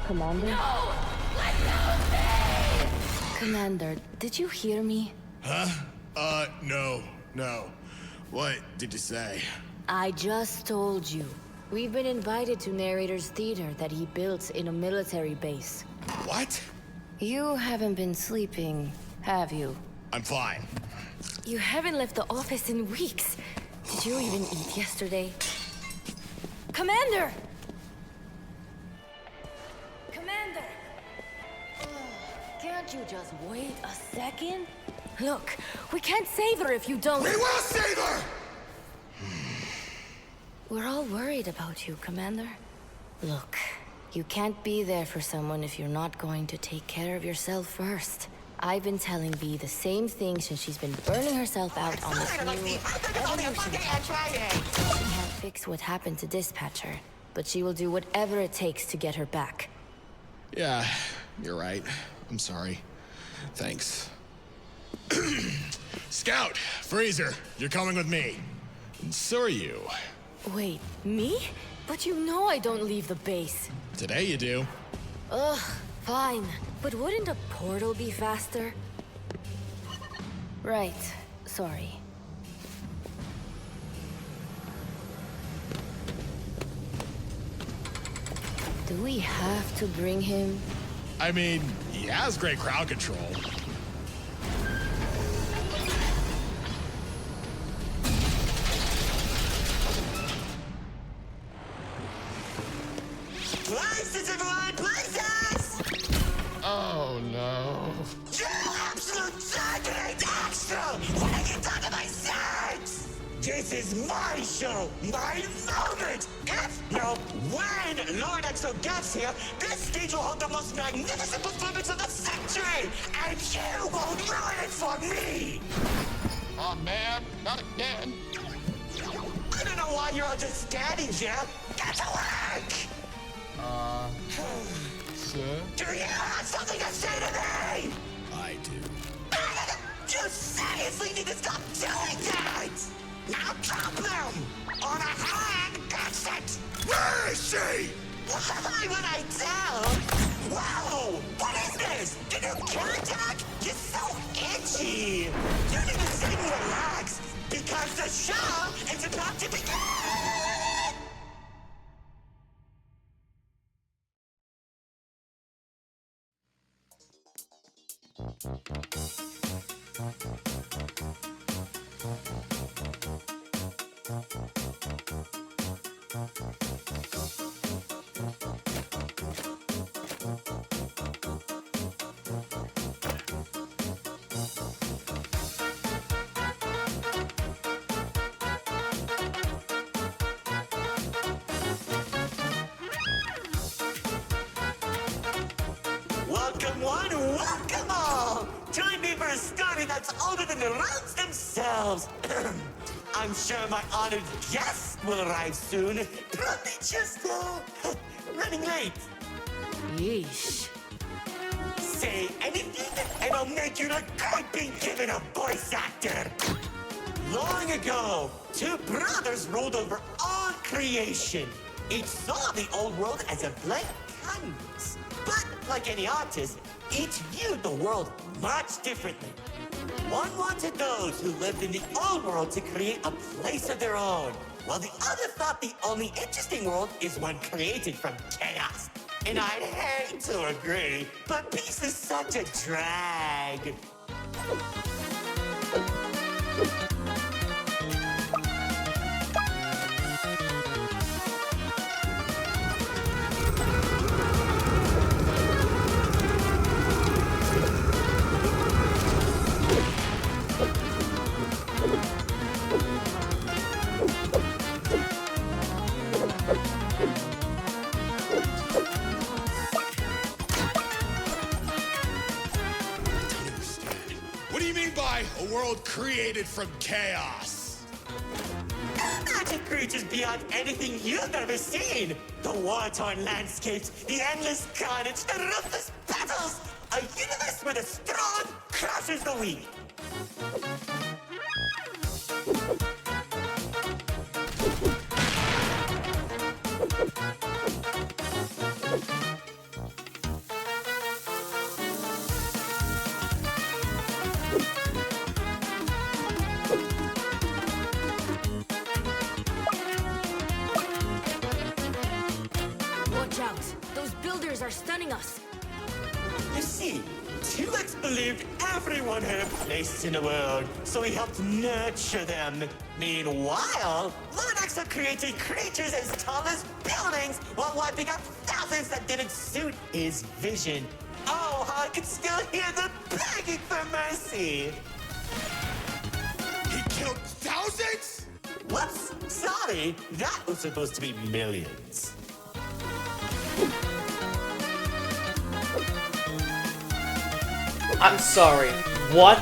Commander? No! Let go of me! Commander, did you hear me? Huh? No. What did you say? I just told you. We've been invited to Narrator's theater that he built in a military base. What? You haven't been sleeping, have you? I'm fine. You haven't left the office in weeks. Did you even eat yesterday? Commander! Commander! Can't you just wait a second? Look, we can't save her if you don't... We will save her! We're all worried about you, Commander. Look, you can't be there for someone if you're not going to take care of yourself first. I've been telling Bee the same thing since she's been burning herself out on this new evolution. She can't fix what happened to Dispatcher, but she will do whatever it takes to get her back. Yeah, you're right. I'm sorry. Thanks. Scout, Freezer, you're coming with me. And so are you. Wait, me? But you know I don't leave the base. Today you do. Ugh, fine. But wouldn't a portal be faster? Right. Sorry. Do we have to bring him? I mean, he has great crowd control. Places, everyone! Places! Oh, no. You absolute targeted extra! When I get done to my sex! This is my show! My moment! If, no, when Lord Exo gets here, this stage will hold the most magnificent performance of the century! And you won't ruin it for me! Oh, man, not again. I don't know why you're all just standing here! Get to work! Sir? Do you have something to say to me? I do. You seriously need to stop doing that! Now drop them! On a hand, that's it! Where is she? Why would I tell? Whoa! What is this? Did you kill attack? You're so itchy! You need to sit and relax, because the show is about to begin! Welcome one, welcome all! Join me for a story that's older than the roads themselves. I'm sure my honored guest will arrive soon. Probably just, running late. Yeesh. Say anything and I'll make you look good being given a voice actor. Long ago, two brothers ruled over all creation. Each saw the old world as a blank canvas. But like any artist, each viewed the world much differently. One wanted those who lived in the old world to create a place of their own, while the other thought the only interesting world is one created from chaos. And I'd hate to agree, but peace is such a drag. A world created from chaos. Magic creatures beyond anything you've ever seen. The war-torn landscapes, the endless carnage, the ruthless battles. A universe where the strong crushes the weak. creatures are stunning us. You see, 2X believed everyone had a place in the world, so he helped nurture them. Meanwhile, Lord Exo created creatures as tall as buildings while wiping out thousands that didn't suit his vision. Oh, how I could still hear them begging for mercy. He killed thousands? Whoops, sorry. That was supposed to be millions. I'm sorry. What?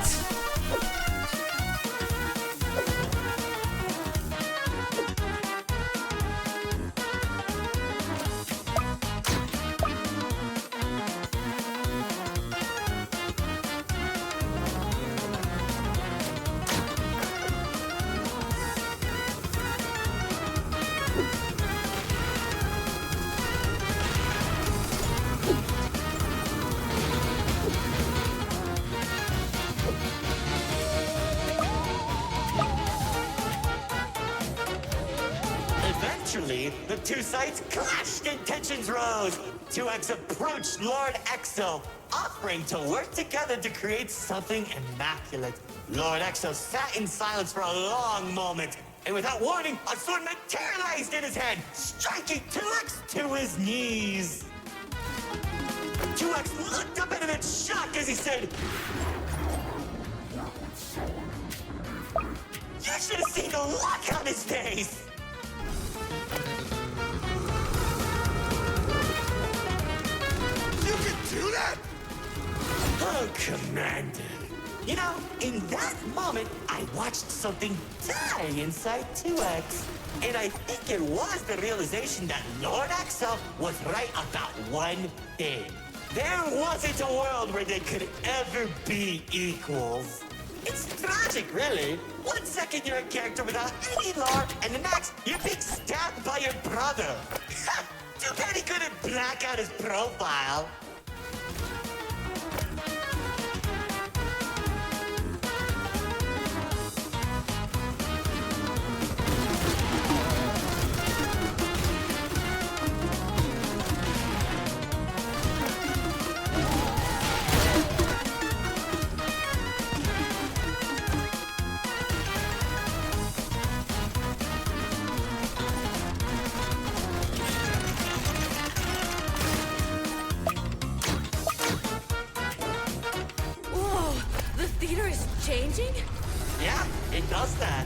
Eventually, the two sides clashed and tensions rose. 2X approached Lord Exo, offering to work together to create something immaculate. Lord Exo sat in silence for a long moment, and without warning, a sword materialized in his head, striking 2X to his knees. 2X looked up at him in shock as he said, "You should have seen the look on his face!" You can do that? Oh, Commander. You know, in that moment, I watched something die inside 2X. And I think it was the realization that Lord Exo was right about one thing. There wasn't a world where they could ever be equals. It's tragic, really. 1 second you're a character without any lore, and the next you're being stabbed by your brother. Too bad he couldn't black out his profile. Changing? Yeah, it does that.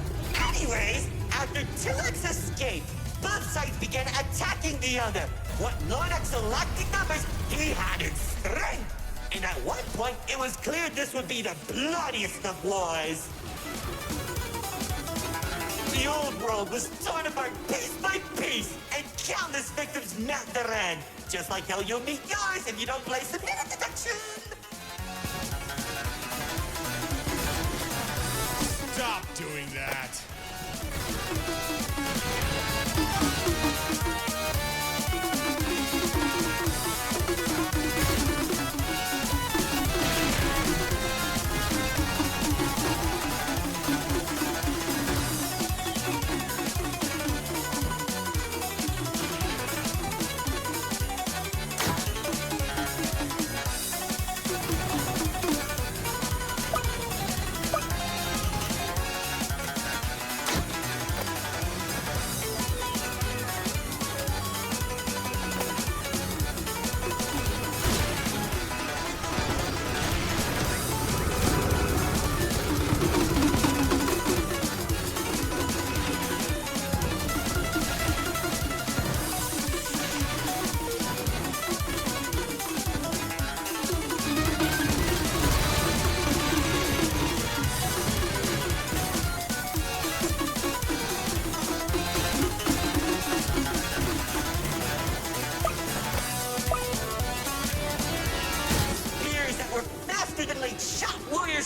Anyways, after 2X escaped, both sides began attacking the other. What Lord Exo lacked in numbers, he had in strength. And at one point, it was clear this would be the bloodiest of wars. The old world was torn apart piece by piece, and countless victims met their end. Just like how you'll meet yours if you don't place a minute detection. Stop doing that.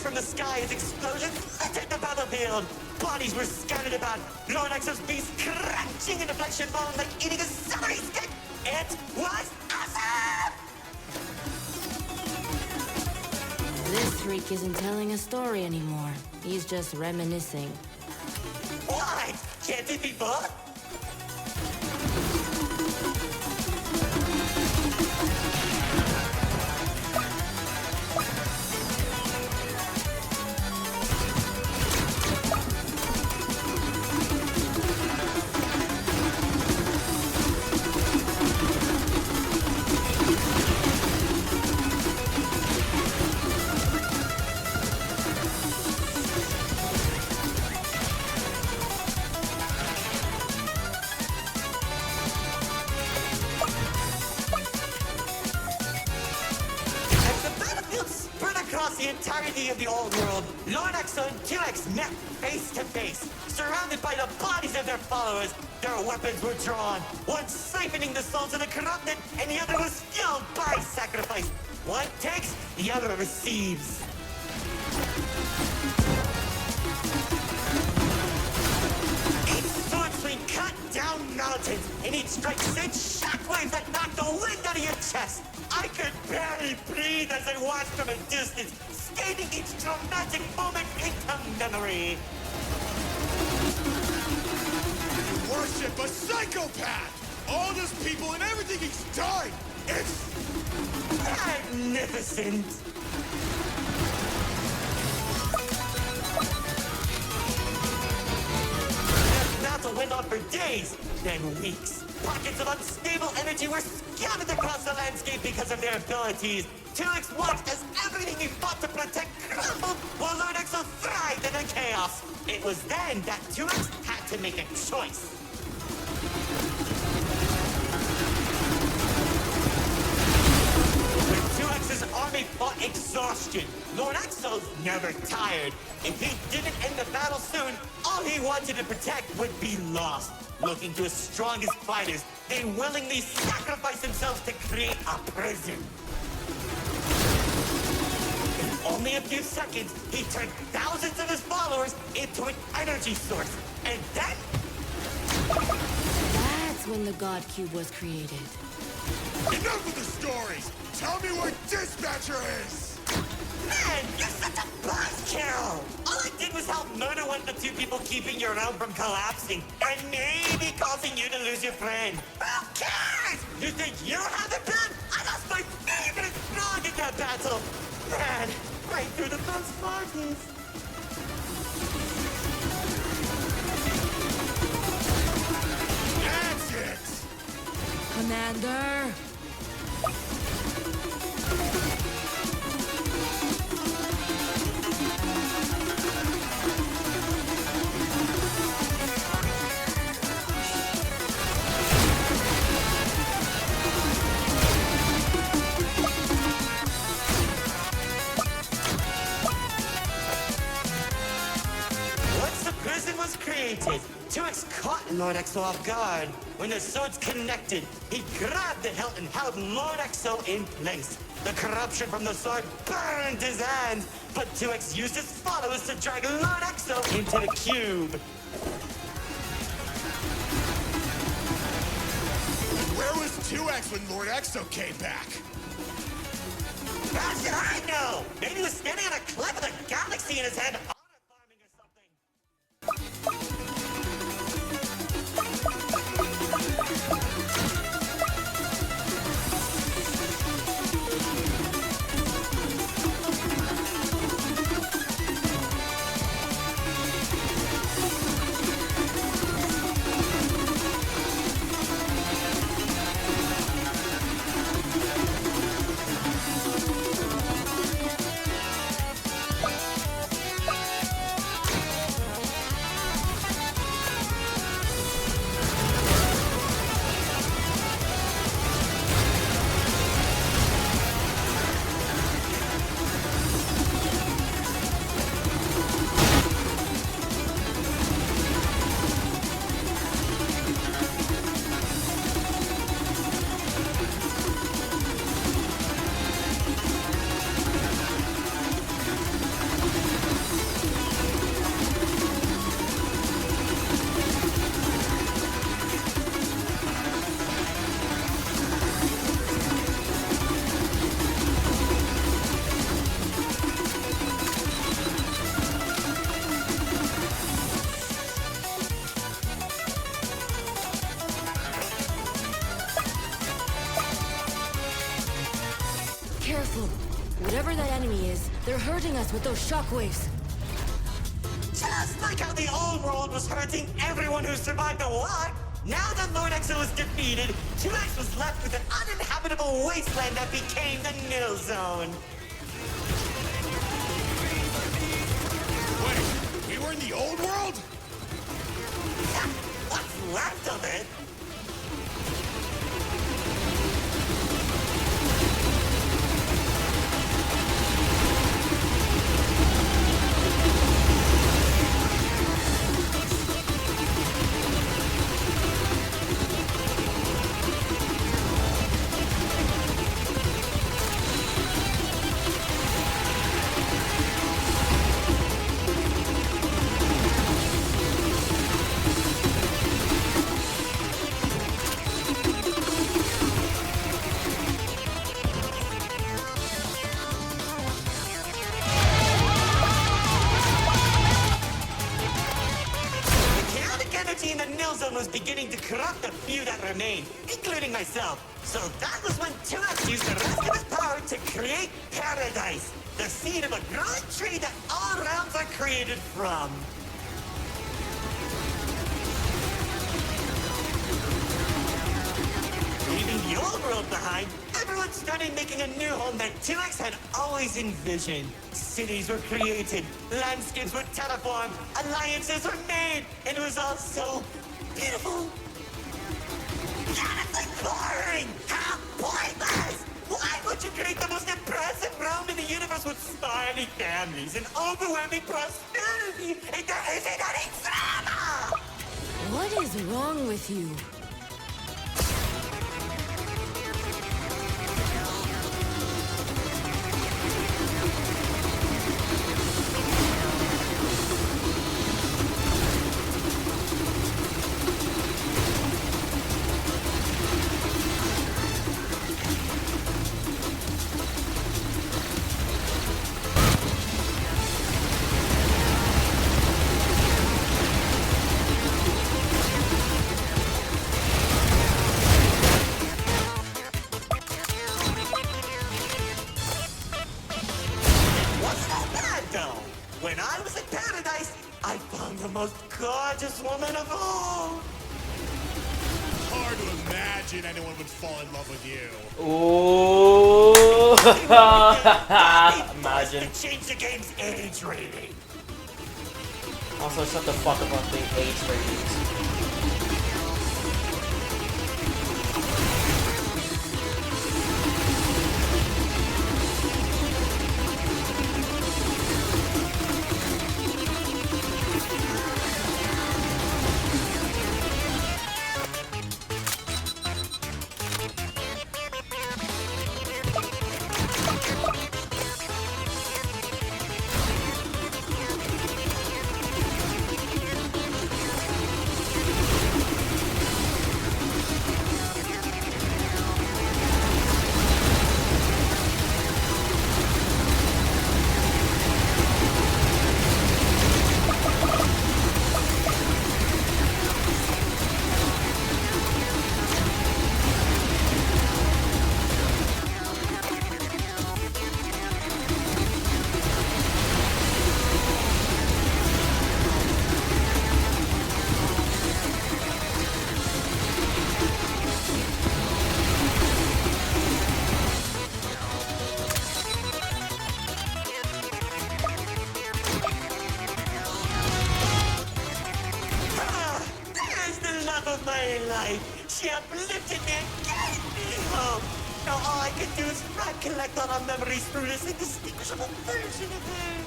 From the sky as explosions littered the battlefield. Bodies were scattered about. Lord Exo's beast crunching into flesh and bone like eating a celery stick. It was awesome! This freak isn't telling a story anymore. He's just reminiscing. What? Can't it be both? entirety of the old world, Lord Exo and 2X met face to face, surrounded by the bodies of their followers. Their weapons were drawn, one siphoning the souls of the corrupted, and the other was fueled by sacrifice. One takes, the other receives. Each sword swing cut down mountains, and each strike sent shockwaves that knocked the wind out of your chest. I could barely breathe as I watched from a distance, skating each dramatic moment into memory. Worship a psychopath! All those people and everything he's done! It's magnificent! That battle went on for days, then weeks. Pockets of unstable energy were scattered across the landscape because of their abilities. 2X watched as everything he fought to protect crumbled, while Lord Exo thrived in the chaos. It was then that 2X had to make a choice. When 2X's army fought exhaustion, Lord Exo's never tired. If he didn't end the battle soon, all he wanted to protect would be lost. Looking to his strongest fighters, they willingly sacrificed themselves to create a prison. In only a few seconds, he turned thousands of his followers into an energy source. And then... That's when the God Cube was created. enough of the stories! Tell me where Dispatcher is! Man, you're such a buzzkill! All I did was help murder one of the two people keeping your realm from collapsing, and maybe causing you to lose your friend. Who cares? You think you have it bad? I lost my favorite frog in that battle! Man, right through the best parties. That's it! Commander! Once the prison was created, 2X caught Lord Exo off guard. When the swords connected, he grabbed the hilt and held Lord Exo in place. The corruption from the sword burned his hands, but 2X used his followers to drag Lord Exo into the cube. Where was 2X when Lord Exo came back? How should I know? Maybe he was standing on a cliff with a galaxy in his hand, honor farming or something. Careful. Whatever that enemy is, they're hurting us with those shockwaves. Just like how the old world was hurting everyone who survived the war, now that Lord Exo was defeated, 2X was left with an uninhabitable wasteland that became the nil zone. Wait, we were in the old world? What's left of it? beginning to corrupt the few that remain, including myself. So that was when 2X used the rest of his power to create paradise, the seed of a growing tree that all realms are created from. Leaving the old world behind, everyone started making a new home that 2X had always envisioned. Cities were created, landscapes were terraformed, alliances were made, and it was all so beautiful. Honestly boring! How pointless! Why would you create the most impressive realm in the universe with smiley families and overwhelming prosperity, and there isn't any drama? What is wrong with you? When I was in paradise, I found the most gorgeous woman of all. Hard to imagine anyone would fall in love with you. Ooh. Imagine. To change the game's age rating. Also, shut the fuck up on the age ratings. Of my life. She uplifted me and gave me hope. Now all I can do is recollect all our memories through this indistinguishable version of her.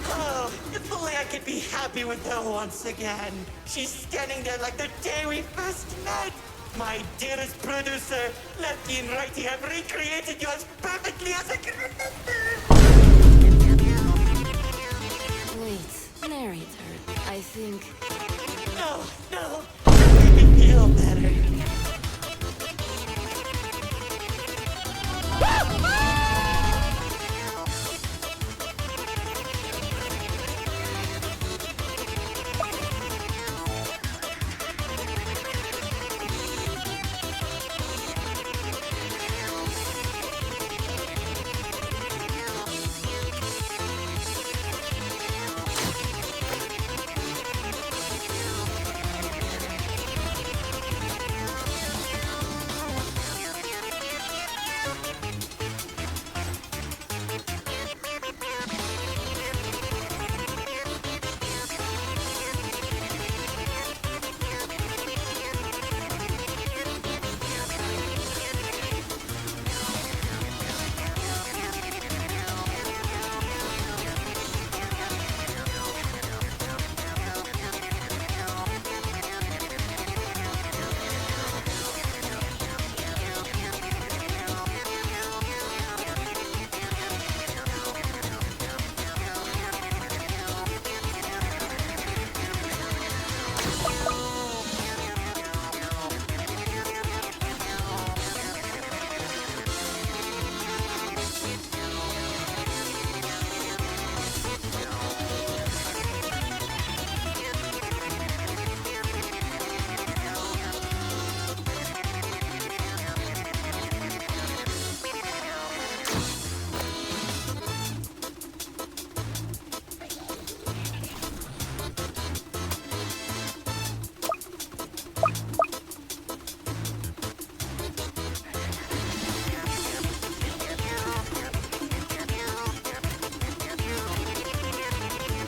Oh, if only I could be happy with her once again. She's standing there like the day we first met. My dearest producer, Lefty and Righty have recreated you as perfectly as I can remember. Wait, narrator. I think... No, make me feel better.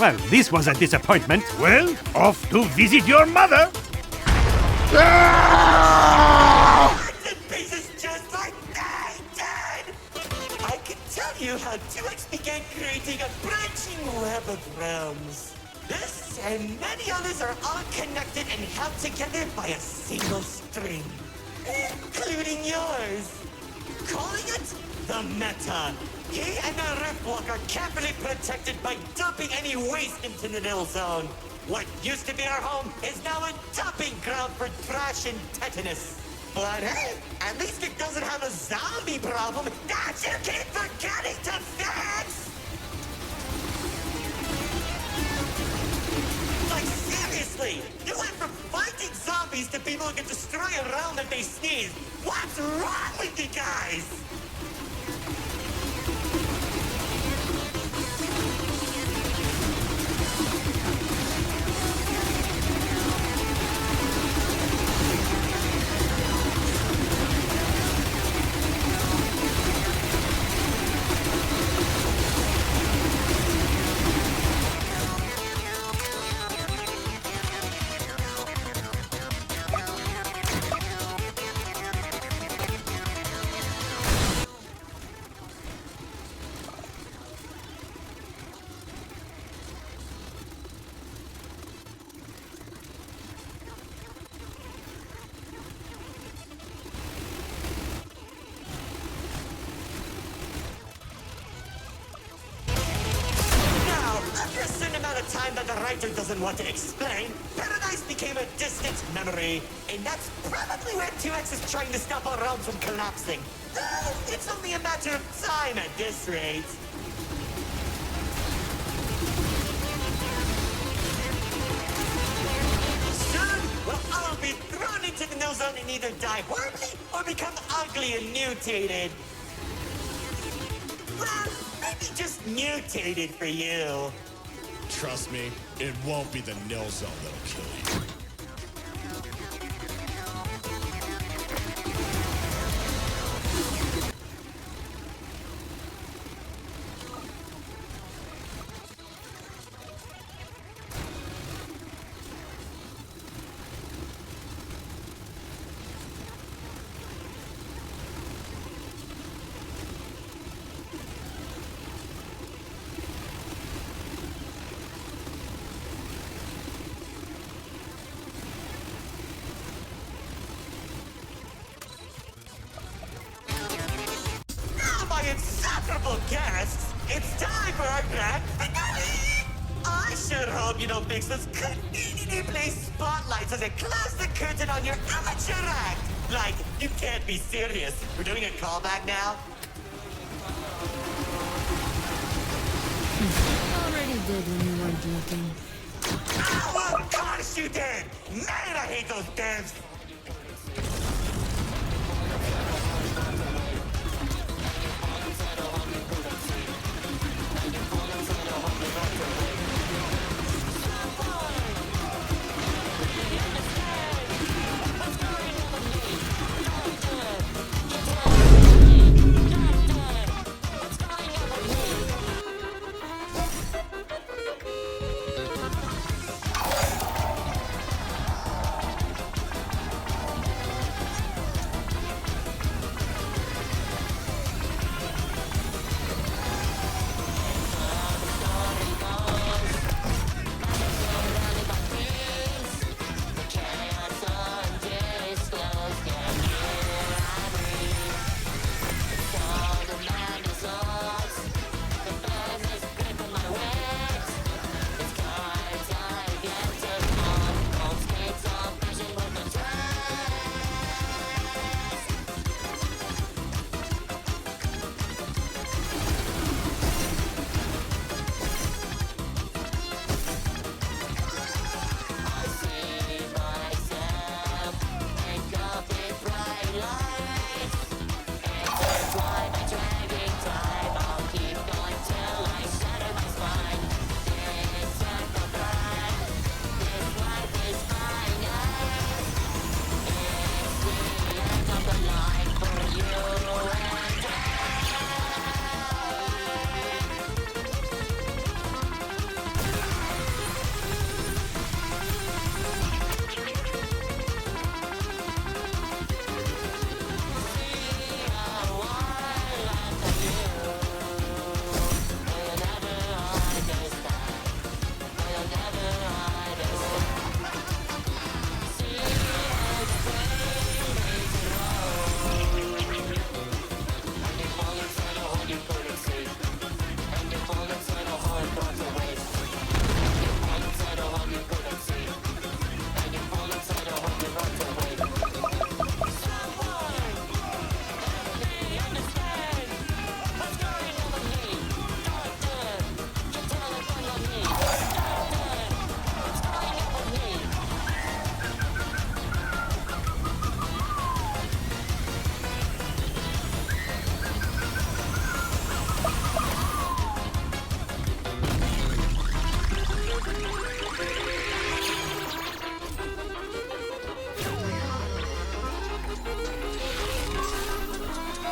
Well, this was a disappointment. Well, off to visit your mother. The pieces just like they did! I can tell you how 2X began creating a branching web of realms. This and many others are all connected and held together by a single string, including yours. Calling it the Meta. He and the Riftwalk are carefully protected by dumping any waste into the Nil Zone. What used to be our home is now a dumping ground for trash and tetanus. But hey, at least it doesn't have a zombie problem that you keep forgetting to fix! Like, seriously, you went from fighting zombies to people who can destroy a realm if they sneeze. What's wrong with you guys? Time that the writer doesn't want to explain, Paradise became a distant memory, and that's probably where 2X is trying to stop our realms from collapsing. It's only a matter of time at this rate. Soon, we'll all be thrown into the Nil Zone and either die horribly or become ugly and mutated. Well, maybe just mutated for you. Trust me, it won't be the Nil Zone that'll kill you. Insufferable guests, it's time for our grand finale! I sure hope you don't fix those conveniently placed spotlights as I close the curtain on your amateur act! Like, you can't be serious. We're doing a callback now? Already did when you weren't looking. Oh, of course you did! Man, I hate those devs!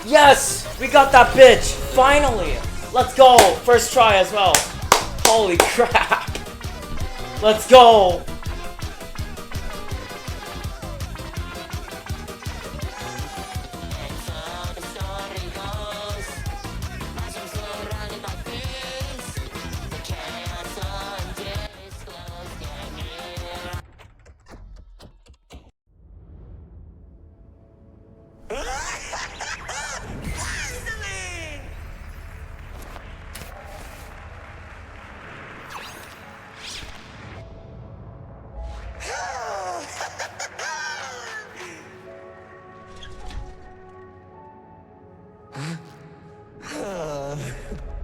Yes! We got that bitch! Finally! Let's go! First try as well. Holy crap! Let's go! Finally!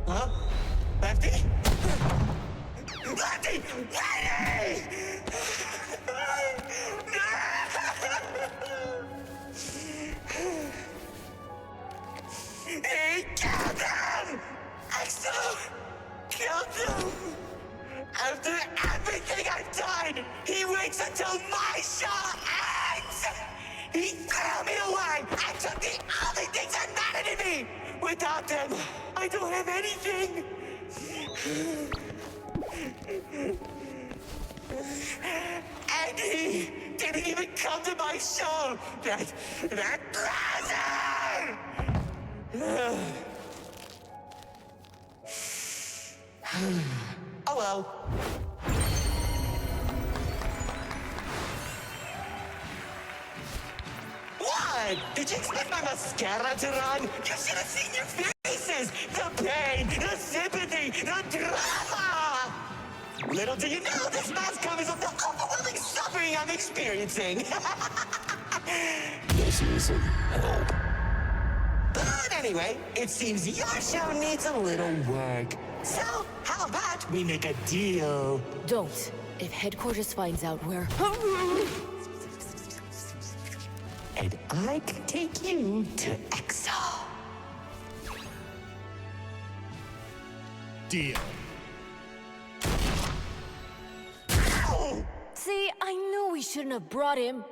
Huh? Lefty? Lefty! Lefty! He killed him! Axel! Killed him! After everything I've done, he waits until my show ends! He threw me away and took the only things that mattered to me! Without them, I don't have anything! And he didn't even come to my show! That loser! Oh well. What? Did you expect my mascara to run? You should have seen your faces! The pain, the sympathy, the drama! Little do you know, this mask covers up the overwhelming suffering I'm experiencing! This isn't help. But anyway, it seems your show needs a little work. So, how about we make a deal? Don't. If headquarters finds out we're... And I can take you to EXO. Deal. See, I knew we shouldn't have brought him.